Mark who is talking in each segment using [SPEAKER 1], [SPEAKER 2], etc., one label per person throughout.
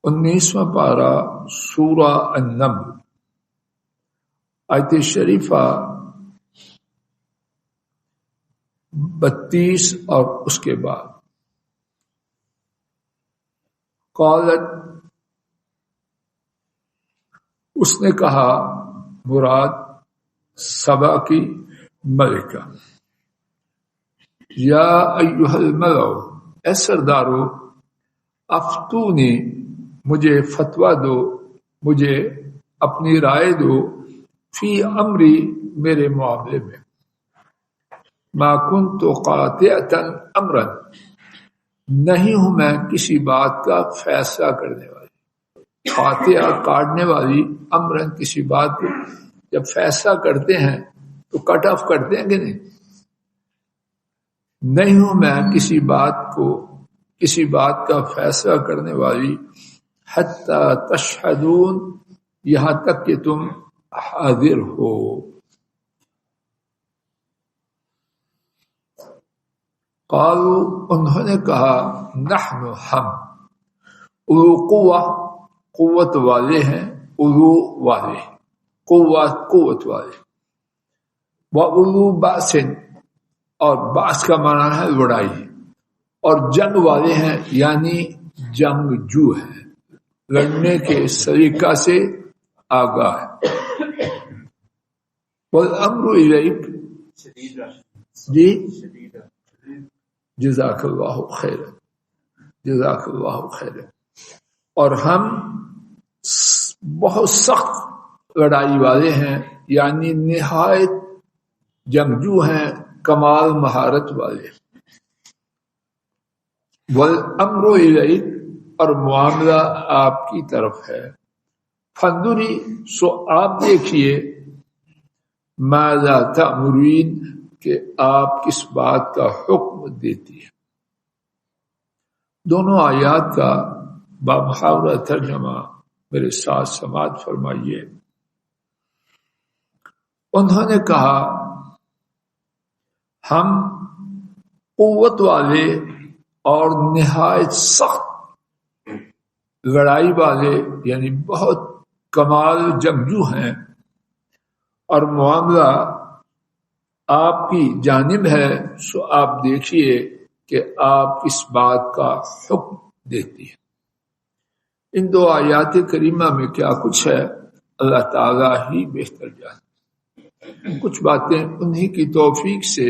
[SPEAKER 1] 19واں پارہ سورہ النمل آیت شریفہ 32 اور اس کے بعد قالت اس نے کہا، مراد سبا کی ملکہ، یا ایھا الملأ، اے سردارو، افتونی، مجھے فتویٰ دو، مجھے اپنی رائے دو، فی امری، میرے معاملے میں، ما کنت قاطعۃ امرا، نہیں ہوں میں کسی بات کا فیصلہ کرنے والی، قاطع کاٹنے والی، امرا کسی بات کو جب فیصلہ کرتے ہیں تو کٹ آف کرتے ہیں کہ نہیں ہوں میں کسی بات کا فیصلہ کرنے والی، حتی تشہدون، یہاں تک کہ تم حاضر ہو۔ قالوا، انہوں نے کہا، نحن، ہم، اولو قوت والے ہیں، اولو والے، قوت والے، وَأُولُو بَأْسٍ، اور باس کا معنی ہے لڑائی، اور جنگ والے ہیں، یعنی جنگجو ہیں، لڑنے کے سلیقہ سے آگاہ ہے۔ وَالْأَمْرُ إِلَيْكَ، جی جزاک اللہ خیر، جزاک اللہ خیر، اور ہم بہت سخت لڑائی والے ہیں، یعنی نہایت جنگجو ہیں، کمال مہارت والے۔ والامر الیک، اور معاملہ آپ کی طرف ہے، فانظری، سو آپ دیکھیے، ماذا تأمرین، کہ آپ کس بات کا حکم دیتی ہے۔ دونوں آیات کا بامحاورہ ترجمہ میرے ساتھ سماعت فرمائیے۔ انہوں نے کہا، ہم قوت والے اور نہایت سخت لڑائی والے، یعنی بہت کمال جنگجو ہیں، اور معاملہ آپ کی جانب ہے، سو آپ دیکھیے کہ آپ کس بات کا حکم دیتی ہے۔ ان دو آیات کریمہ میں کیا کچھ ہے اللہ تعالیٰ ہی بہتر جانے۔ کچھ باتیں انہی کی توفیق سے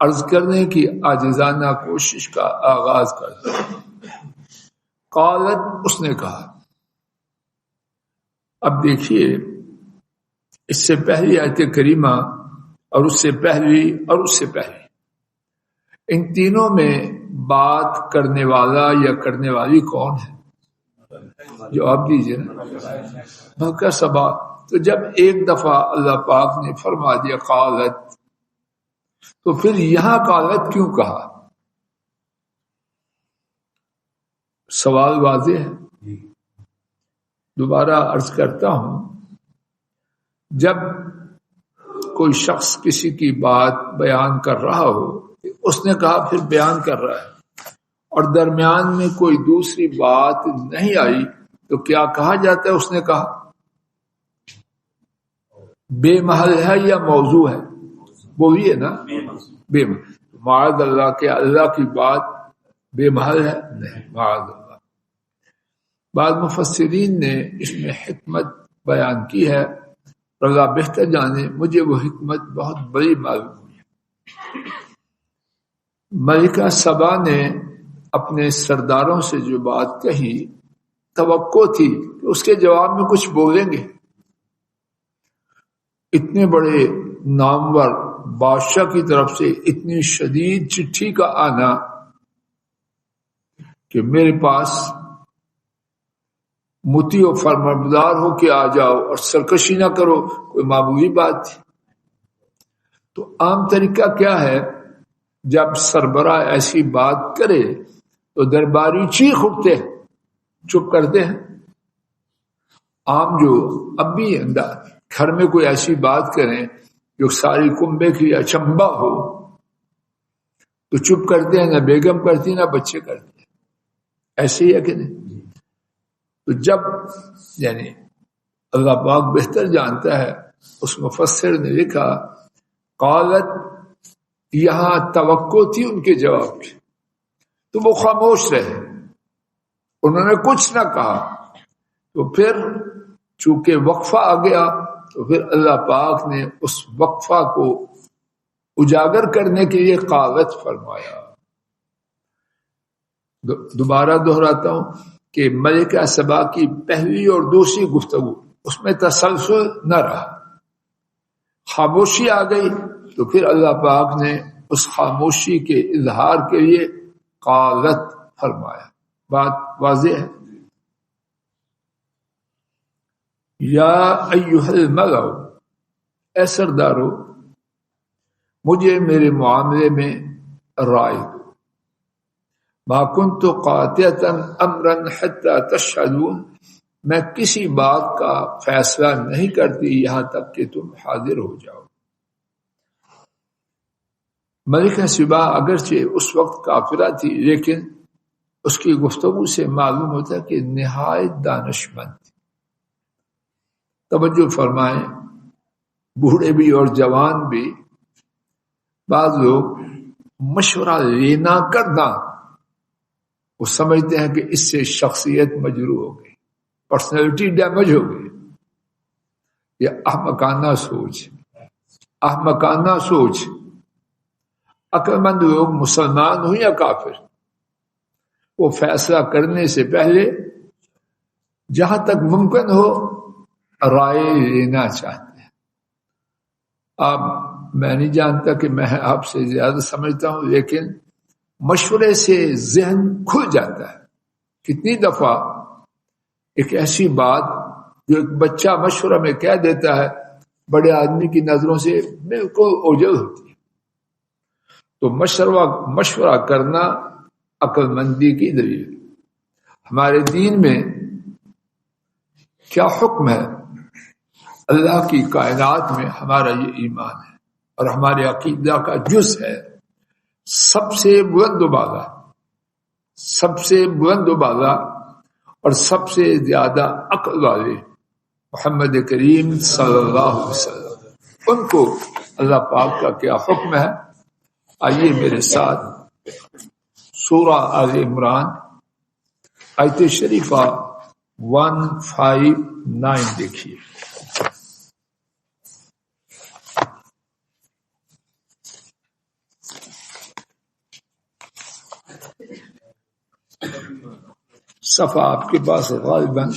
[SPEAKER 1] عرض کرنے کی عاجزانہ کوشش کا آغاز کرتا ہے۔ قالت، اس نے کہا۔ اب دیکھیے، اس سے پہلی آیت کریمہ اور اس سے پہلی اور اس سے پہلی، ان تینوں میں بات کرنے والا یا کرنے والی کون ہے؟ جواب دیجیے نا، ملکہ سبا۔ تو جب ایک دفعہ اللہ پاک نے فرما دیا قالت، تو پھر یہاں قالت کیوں کہا؟ سوال واضح ہے، دوبارہ عرض کرتا ہوں، جب کوئی شخص کسی کی بات بیان کر رہا ہو، اس نے کہا پھر بیان کر رہا ہے، اور درمیان میں کوئی دوسری بات نہیں آئی، تو کیا کہا جاتا ہے؟ اس نے کہا بے محل ہے یا موضوع ہے؟ وہی ہے نا، بے محل۔ معاذ اللہ، کہ اللہ کی بات بے محل ہے؟ نہیں، معاذ اللہ۔ بعض مفسرین نے اس میں حکمت بیان کی ہے، اللہ بہتر جانے، مجھے وہ حکمت بہت بڑی معلوم ہوئی۔ ملکہ سبا نے اپنے سرداروں سے جو بات کہی، توقع تھی کہ اس کے جواب میں کچھ بولیں گے۔ اتنے بڑے نامور بادشاہ کی طرف سے اتنی شدید چٹھی کا آنا کہ میرے پاس مطیع و فرمانبردار ہو کے آ جاؤ اور سرکشی نہ کرو، کوئی معمولی بات تھی؟ تو عام طریقہ کیا ہے، جب سربراہ ایسی بات کرے تو درباری چیخ اٹھتے ہیں، چپ کرتے ہیں۔ عام جو اب بھی گھر میں کوئی ایسی بات کریں جو ساری کنبے کی اچنبا ہو تو چپ کرتے ہیں، نہ بیگم کرتی نہ بچے کرتے ہیں، ایسے ہی ہے کہ نہیں؟ تو جب یعنی اللہ پاک بہتر جانتا ہے، اس مفسر نے لکھا قالت، یہاں توقع تھی ان کے جواب کی، تو وہ خاموش رہے، انہوں نے کچھ نہ کہا۔ تو پھر چونکہ وقفہ آ گیا تو پھر اللہ پاک نے اس وقفہ کو اجاگر کرنے کے لیے قالت فرمایا۔ دوبارہ دہراتا ہوں کہ ملکہ سبا کی پہلی اور دوسری گفتگو اس میں تسلسل نہ رہا، خاموشی آ گئی تو پھر اللہ پاک نے اس خاموشی کے اظہار کے لیے قالت فرمایا۔ بات واضح ہے؟ یا ایھا الملأ، اے سردارو مجھے میرے معاملے میں رائے دو، ما کنت قاطعۃ امرا حتی تشہدون، میں کسی بات کا فیصلہ نہیں کرتی یہاں تک کہ تم حاضر ہو جاؤ۔ ملکہ سبا اگرچہ اس وقت کافرہ تھی، لیکن اس کی گفتگو سے معلوم ہوتا ہے کہ نہایت دانشمند تھی۔ توجہ فرمائیں، بوڑھے بھی اور جوان بھی، بعض لوگ مشورہ لینا کرنا وہ سمجھتے ہیں کہ اس سے شخصیت مجروح ہو گئی، پرسنالٹی ڈیمیج ہو گئی۔ یہ احمقانہ سوچ۔ عقل مند لوگ مسلمان ہوں یا کافر، وہ فیصلہ کرنے سے پہلے جہاں تک ممکن ہو رائے لینا چاہتے ہیں۔ اب میں نہیں جانتا کہ میں آپ سے زیادہ سمجھتا ہوں، لیکن مشورے سے ذہن کھل جاتا ہے۔ کتنی دفعہ ایک ایسی بات جو ایک بچہ مشورہ میں کہہ دیتا ہے بڑے آدمی کی نظروں سے بالکل اوجھل ہوتی ہے۔ تو مشورہ کرنا عقل مندی کی دلیل۔ ہمارے دین میں کیا حکم ہے؟ اللہ کی کائنات میں ہمارا یہ ایمان ہے اور ہمارے عقیدہ کا جز ہے۔ سب سے بلند و بالا اور سب سے زیادہ عقل والے محمد کریم صلی اللہ علیہ وسلم، ان کو اللہ پاک کا کیا حکم ہے؟ آئیے میرے ساتھ سورہ آل عمران آیت شریفہ 159 دیکھیے۔ صفحہ آپ کے پاس غالباً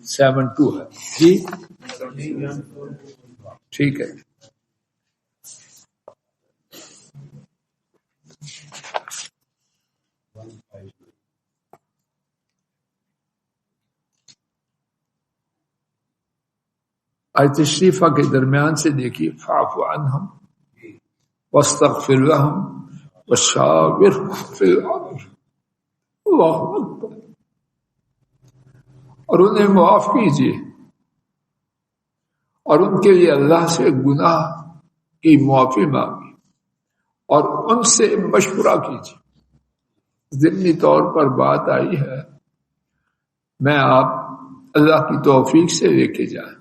[SPEAKER 1] 72 ہے جی، ٹھیک ہے۔ آیت شریفہ کے درمیان سے دیکھیے، فاعف عنہم واستغفر لہم وشاورہم فی الامر، اللہ اکبر، اور انہیں معاف کیجیے اور ان کے لیے اللہ سے گناہ کی معافی مانگی اور ان سے مشورہ کیجیے۔ ضمنی طور پر بات آئی ہے، میں آپ اللہ کی توفیق سے لے کے جائیں۔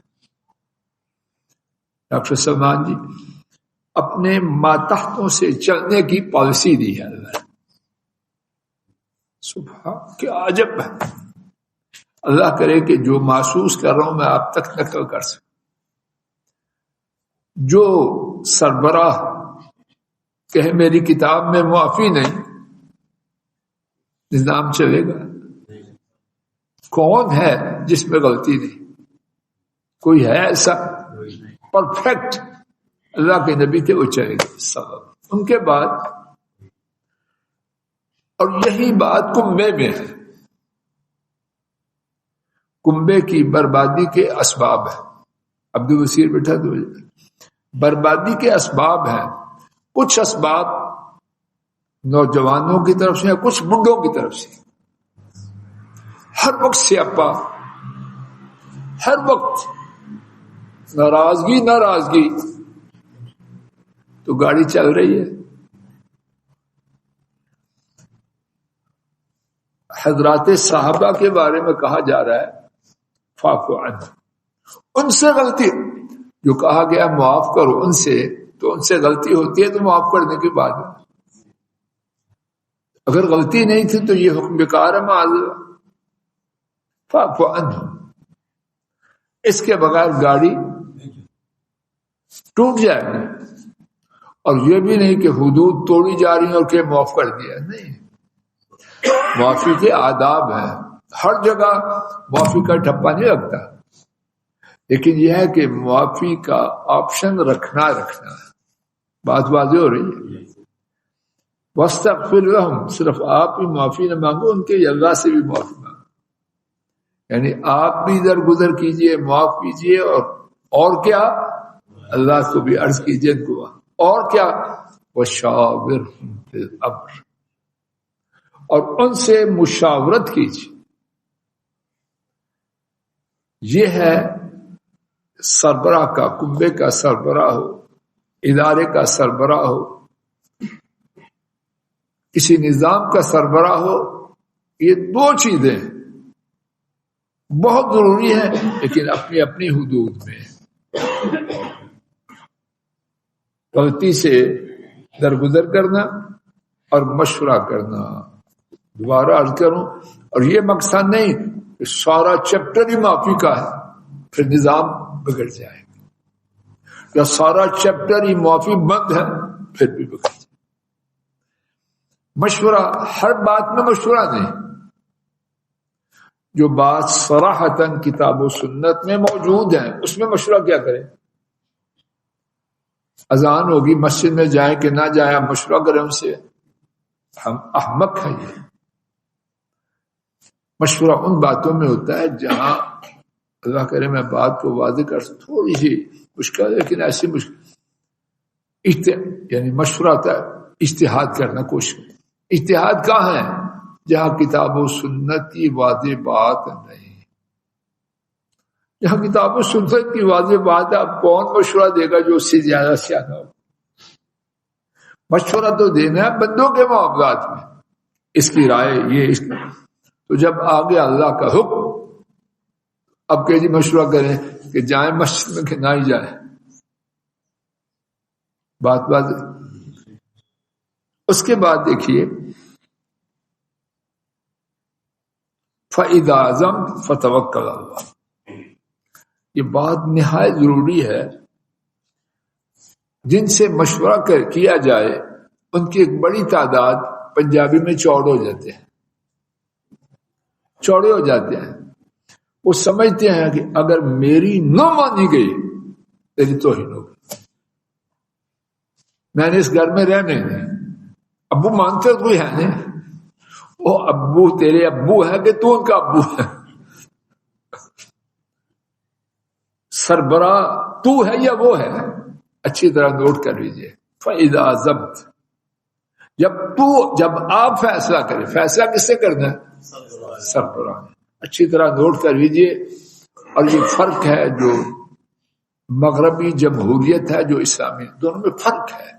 [SPEAKER 1] ڈاکٹر سلمان جی، اپنے ماتحتوں سے چلنے کی پالیسی دی ہے اللہ۔ سبحان، کیا عجب ہے۔ اللہ کرے کہ جو محسوس کر رہا ہوں میں آپ تک نقل کر سکوں۔ جو سربراہ کہے میری کتاب میں معافی نہیں، نظام چلے گا؟ کون ہے جس میں غلطی نہیں؟ کوئی ہے ایسا پرفیکٹ؟ اللہ کے نبی کے وہ چلے گئے سبب ان کے بعد، اور یہی بات کنبے میں ہے۔ کنبے کی بربادی کے اسباب ہیں، عبدالوسیر بیٹھا تو بربادی کے اسباب ہیں۔ کچھ اسباب نوجوانوں کی طرف سے، کچھ بڈھوں کی طرف سے۔ ہر وقت سیاپا، ہر وقت ناراضگی تو گاڑی چل رہی ہے۔ حضرات صحابہ کے بارے میں کہا جا رہا ہے فاعف عنہم، ان سے غلطی جو کہا گیا معاف کرو ان سے، تو ان سے غلطی ہوتی ہے تو معاف کرنے کے بعد، اگر غلطی نہیں تھی تو یہ حکم بیکار ہے معاذ اللہ۔ فاعف عنہم، اس کے بغیر گاڑی ٹوٹ جائے گی، اور یہ بھی نہیں کہ حدود توڑی جا رہی ہیں اور کہ معاف کر دیا، نہیں، معافی کے آداب ہیں، ہر جگہ معافی کا ٹھپا نہیں لگتا، لیکن یہ ہے کہ معافی کا آپشن رکھنا ہے، بات واضح ہو رہی ہے۔ وَاسْتَغْفِرْ لَهُمْ، صرف آپ ہی معافی نہ مانگو، ان کے اللہ سے بھی معافی مانگو، یعنی آپ بھی درگزر کیجئے، معاف کیجئے، اور کیا اللہ کو بھی عرض کیجئے دعا، اور کیا وَشَاوِرْهُمْ فِي الْأَمْرِ، اور ان سے مشاورت کیجئے۔ یہ ہے سربراہ کا، کنبے کا سربراہ ہو، ادارے کا سربراہ ہو، کسی نظام کا سربراہ ہو، یہ دو چیزیں بہت ضروری ہیں، لیکن اپنی اپنی حدود میں۔ غلطی سے درگزر کرنا اور مشورہ کرنا، دوبارہ عرض کروں، اور یہ مقصد نہیں کہ سارا چیپٹر ہی معافی کا ہے پھر نظام بگڑ جائے گا، یا سارا چیپٹر ہی معافی بند ہے پھر بھی بگڑ جائے گا۔ مشورہ، ہر بات میں مشورہ نہیں، جو بات صراحتاً کتاب و سنت میں موجود ہے اس میں مشورہ کیا کریں؟ اذان ہوگی مسجد میں جائیں کہ نہ جائیں، مشورہ کریں ان سے، ہم احمق ہیں۔ یہ مشورہ ان باتوں میں ہوتا ہے جہاں اللہ کرے میں بات کو واضح کر، تھوڑی سی مشکل، لیکن ایسی مشکل، یعنی مشورہ تھا اجتہاد کرنا، کوشش۔ اجتہاد کہاں ہے؟ جہاں کتاب و سنت کی واضح بات نہیں، جہاں کتاب و سنت کی واضح بات ہے، اب کون مشورہ دے گا جو اس سے زیادہ سیاح ہو؟ مشورہ تو دینا ہے بندوں کے معاملات میں، اس کی رائے یہ، اس کی، تو جب آگے اللہ کا حکم، اب کہ جی مشورہ کریں کہ جائیں مسجد میں کہ نہ ہی جائیں، بات اس کے بعد دیکھیے فَإِذَا عَزَمْتَ فَتَوَكَّلْ عَلَى اللَّهِ، یہ بات نہایت ضروری ہے۔ جن سے مشورہ کیا جائے ان کی ایک بڑی تعداد پنجابی میں چوڑے ہو جاتے ہیں، وہ سمجھتے ہیں کہ اگر میری نہ مانی گئی تیری توہین ہوگی، میں نے اس گھر میں رہنے نہیں، ابو مانتے کوئی ہے نہیں، وہ ابو تیرے ابو ہے کہ تو ان کا ابو ہے، سربراہ تو ہے یا وہ ہے، اچھی طرح نوٹ کر لیجئے۔ فَإِذَا عَزَمْتَ، جب آپ فیصلہ کریں، فیصلہ کس سے کرنا ہے؟ سربراہ، اچھی طرح نوٹ کر لیجئے۔ اور یہ فرق ہے، جو مغربی جمہوریت ہے، جو اسلامی، دونوں میں فرق ہے،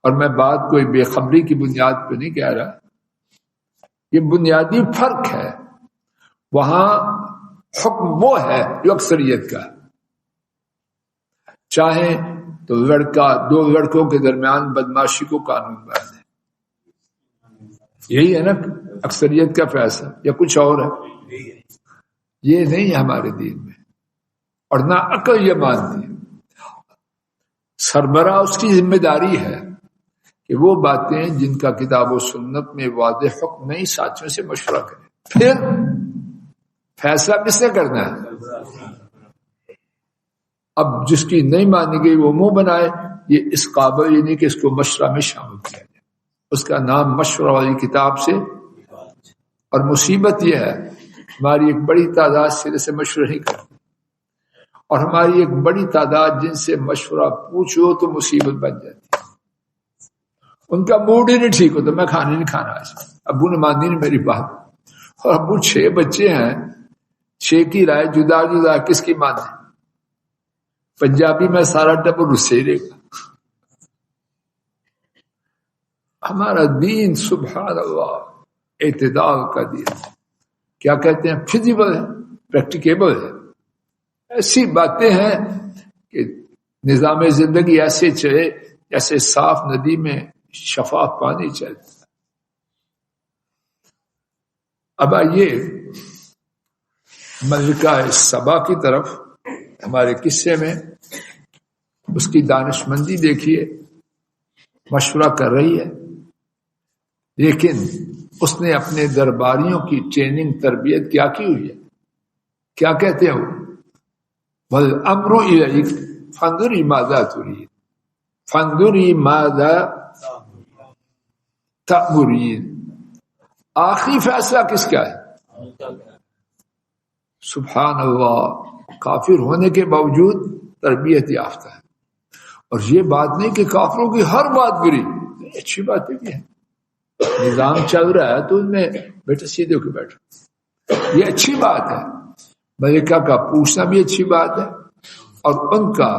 [SPEAKER 1] اور میں بات کوئی بے خبری کی بنیاد پہ نہیں کہہ رہا، یہ بنیادی فرق ہے۔ وہاں حکم وہ ہے جو اکثریت کا، چاہے تو دو لڑکوں کے درمیان بدماشی کو قانون بنا دے، یہی ہے نا اکثریت کا فیصلہ، یا کچھ اور ہے؟ یہ نہیں ہے ہمارے دین میں، اور نہ عقل یہ مانتی ہے۔ سربراہ اس کی ذمہ داری ہے کہ وہ باتیں جن کا کتاب و سنت میں واضح حکم نہیں، ساتھیوں سے مشورہ کریں، پھر فیصلہ کس نے کرنا ہے؟ اب جس کی نہیں مانی گئی وہ منہ بنائے، یہ اس قابل یہ نہیں کہ اس کو مشورہ میں شامل کیا جائے، اس کا نام مشورہ والی کتاب سے۔ اور مصیبت یہ ہے ہماری ایک بڑی تعداد سرے سے مشورہ نہیں کرتی، اور ہماری ایک بڑی تعداد جن سے مشورہ پوچھو تو مصیبت بن جاتی ہے، ان کا موڈ ہی نہیں ٹھیک ہوتا، میں کھانا نہیں کھانا آج، ابو نے مانی نہیں میری بات، اور ابو 6 بچے ہیں، 6 کی رائے جدا جدا، کس کی مانے؟ پنجابی میں سارا ٹبر اس سے رہے گا۔ ہمارا دین سبحان اللہ اعتدال کا دیا. کیا کہتے ہیں؟ فزیبل ہے، پریکٹیکیبل ہے. ایسی باتیں ہیں کہ نظام زندگی ایسے چلے جیسے صاف ندی میں شفاف پانی چلتا. اب آئیے ملکہ سبا کی طرف. ہمارے قصے میں اس کی دانشمندی دیکھیے، مشورہ کر رہی ہے، لیکن اس نے اپنے درباریوں کی ٹریننگ تربیت کیا کی ہوئی ہے. کیا کہتے ہیں وہ؟ وَالْأَمْرُ إِلَيْكَ فَانْظُرِي مَاذَا تُرِيدُ فَانْظُرِي مَاذَا تَأْمُرِينَ. آخری فیصلہ کس کا ہے؟ سبحان اللہ. کافر ہونے کے باوجود تربیت یافتہ ہے. اور یہ بات نہیں کہ کافروں کی ہر بات بری، اچھی باتیں بھی ہیں. نظام چل رہا ہے تو ان میں بیٹا سیدھے ہو کے بیٹھو، یہ اچھی بات ہے. ملکہ کا پوچھنا بھی اچھی بات ہے، اور ان کا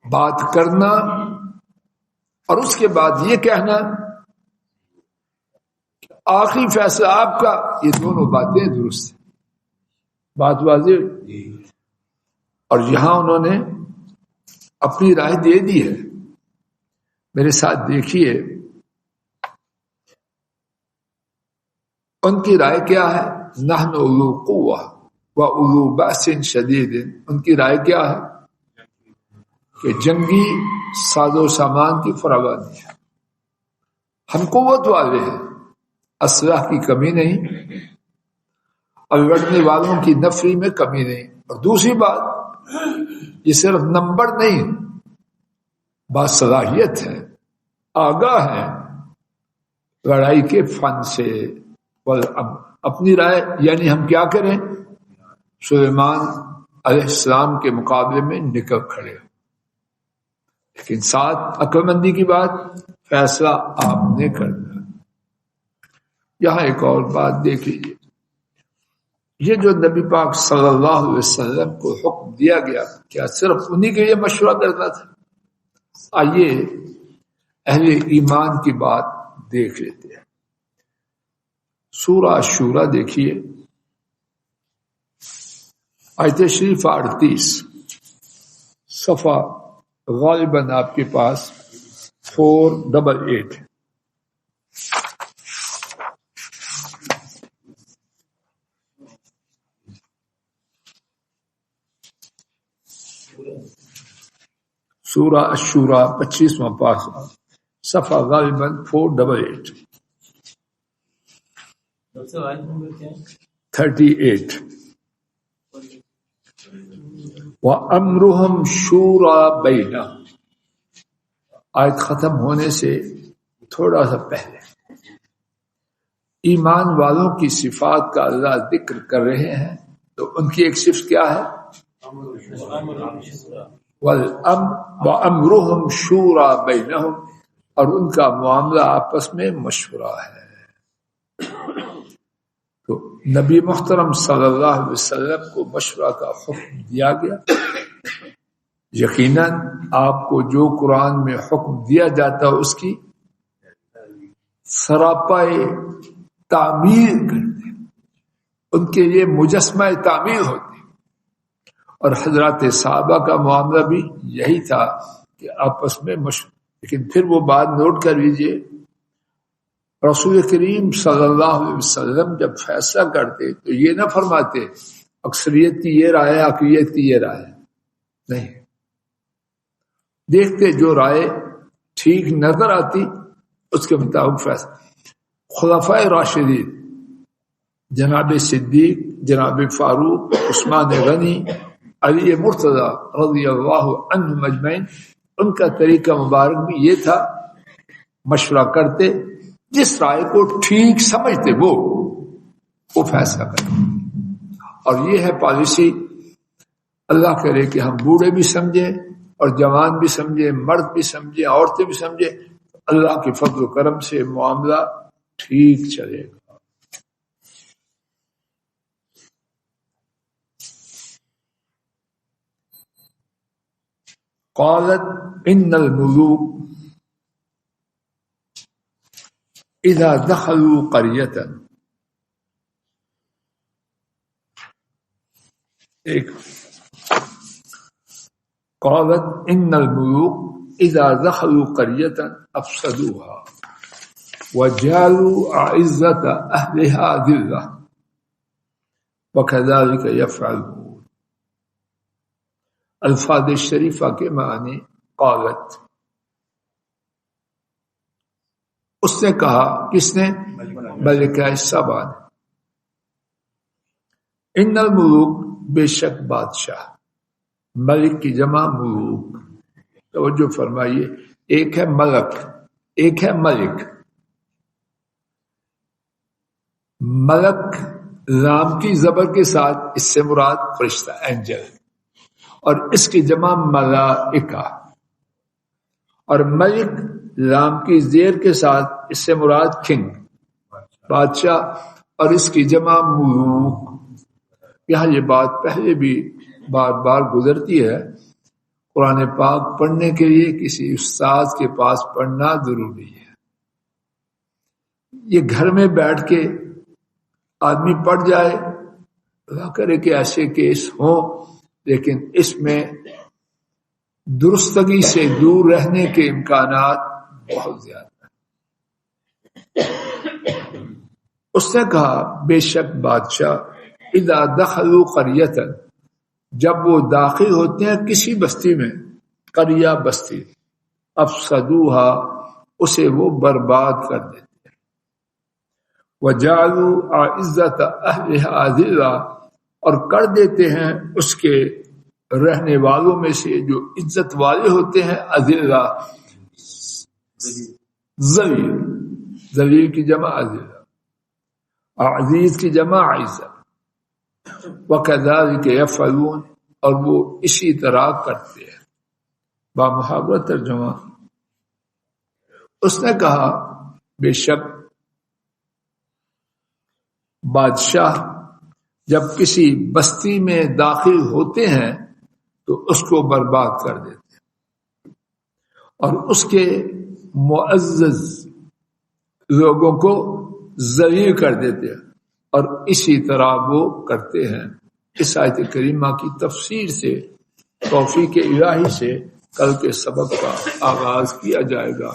[SPEAKER 1] بات کرنا اور اس کے بعد یہ کہنا کہ آخری فیصلہ آپ کا. یہ دونوں باتیں درست ہیں. بات واضح. اور یہاں انہوں نے اپنی رائے دے دی ہے. میرے ساتھ دیکھیے ان کی رائے کیا ہے. نحن اولو قوہ و اولو بأس شدید. ان کی رائے کیا ہے کہ جنگی ساز و سامان کی فراوانی ہے، ہم قوت والے ہیں، اسلحہ کی کمی نہیں، اور لڑنے والوں کی نفری میں کمی نہیں. اور دوسری بات، یہ صرف نمبر نہیں، باصلاحیت ہے، آگاہ ہے لڑائی کے فن سے. اپنی رائے یعنی ہم کیا کریں؟ سلیمان علیہ السلام کے مقابلے میں نکل کھڑے. لیکن ساتھ عقل مندی کی بات، فیصلہ آپ نے کرنا. یہاں ایک اور بات دیکھ لیجیے. یہ جو نبی پاک صلی اللہ علیہ وسلم کو حکم دیا گیا، کیا صرف انہی کے لیے مشورہ کرنا تھا؟ آئیے اہل ایمان کی بات دیکھ لیتے ہیں. سورہ شورا دیکھیے، آیت شریف 38، صفحہ غالباً آپ کے پاس 488. سورہ الشورى 25واں پارہ، صفحہ غالباً 488. 38. وَأَمْرُهُمْ شُورَى بَيْنَهُمْ. آیت ختم ہونے سے تھوڑا سا پہلے ایمان والوں کی صفات کا اللہ ذکر کر رہے ہیں. تو ان کی ایک صفت کیا ہے؟ وَأَمْرُهُمْ شُورَى بَيْنَهُمْ. اور ان کا معاملہ آپس میں مشورہ ہے. تو نبی محترم صلی اللہ علیہ وسلم کو مشورہ کا حکم دیا گیا. یقیناً آپ کو جو قرآن میں حکم دیا جاتا ہے اس کی سراپائے تعمیل کرتے، ان کے لیے مجسمہ تعمیل ہوتے. اور حضرات صحابہ کا معاملہ بھی یہی تھا کہ آپس میں مشورہ. لیکن پھر وہ بات نوٹ کر لیجئے، رسول کریم صلی اللہ علیہ وسلم جب فیصلہ کرتے تو یہ نہ فرماتے اکثریت کی یہ رائے، اقلیت کی یہ رائے. نہیں، دیکھتے جو رائے ٹھیک نظر آتی اس کے مطابق فیصلہ. خلفائے راشدین جناب صدیق، جناب فاروق، عثمان غنی، علی مرتضی رضی اللہ عنہم اجمعین، ان کا طریقہ مبارک بھی یہ تھا، مشورہ کرتے، جس رائے کو ٹھیک سمجھتے وہ فیصلہ کرتے. اور یہ ہے پالیسی. اللہ کرے کہ ہم بوڑھے بھی سمجھیں اور جوان بھی سمجھیں، مرد بھی سمجھیں، عورتیں بھی سمجھیں. اللہ کے فضل و کرم سے معاملہ ٹھیک چلے گا. قالت ان الملوک اذا دخلوا قریۃ، ایک قالت ان الملوک اذا دخلوا قریۃ افسدوها وجعلوا اعزۃ اہلها ذلہ وكذلك يفعلون۔ الفاظ شریفہ کے معنی قالت، اس نے کہا، کس نے؟ ملکہ سبا نے۔ ان الملوک، بے شک بادشاہ، ملک کی جمع ملوک، توجہ فرمائیے، ایک ہے ملک، ایک ہے ملک۔ ملک لام کی زبر کے ساتھ، اس سے مراد فرشتہ، اینجل، اور اس کی جمع ملائکہ، اور ملک لام کی زیر کے ساتھ، اس سے مراد کنگ، بادشاہ، اور اس کی جمع ملوک۔ یہاں یہ بات پہلے بھی بار بار گزرتی ہے، قرآن پاک پڑھنے کے لیے کسی استاد کے پاس پڑھنا ضروری ہے۔ یہ گھر میں بیٹھ کے آدمی پڑھ جائے، اللہ کرے کہ ایسے کیس ہوں، لیکن اس میں درستگی سے دور رہنے کے امکانات بہت زیادہ ہیں۔ اس نے کہا بے شک بادشاہ اذا دخلوا قریۃ، جب وہ داخل ہوتے ہیں کسی بستی میں، قریہ بستی، افسدوها، اسے وہ برباد کر دیتے ہیں، وجعلوا اعزۃ اہلها ذلہ، اور کر دیتے ہیں اس کے رہنے والوں میں سے جو عزت والے ہوتے ہیں، اذلہ، ذلیل، ذلیل کی جمع اذلہ، عزیز کی جمع عزت۔ وَكَذَلِكَ يَفْعَلُونَ، اور وہ اسی طرح کرتے ہیں۔ بامحاورہ ترجمہ، اس نے کہا بے شک بادشاہ جب کسی بستی میں داخل ہوتے ہیں تو اس کو برباد کر دیتے ہیں، اور اس کے معزز لوگوں کو ذلیل کر دیتے ہیں، اور اسی طرح وہ کرتے ہیں۔ اس آیت کریمہ کی تفسیر سے، توفیق الہی سے، کل کے سبق کا آغاز کیا جائے گا۔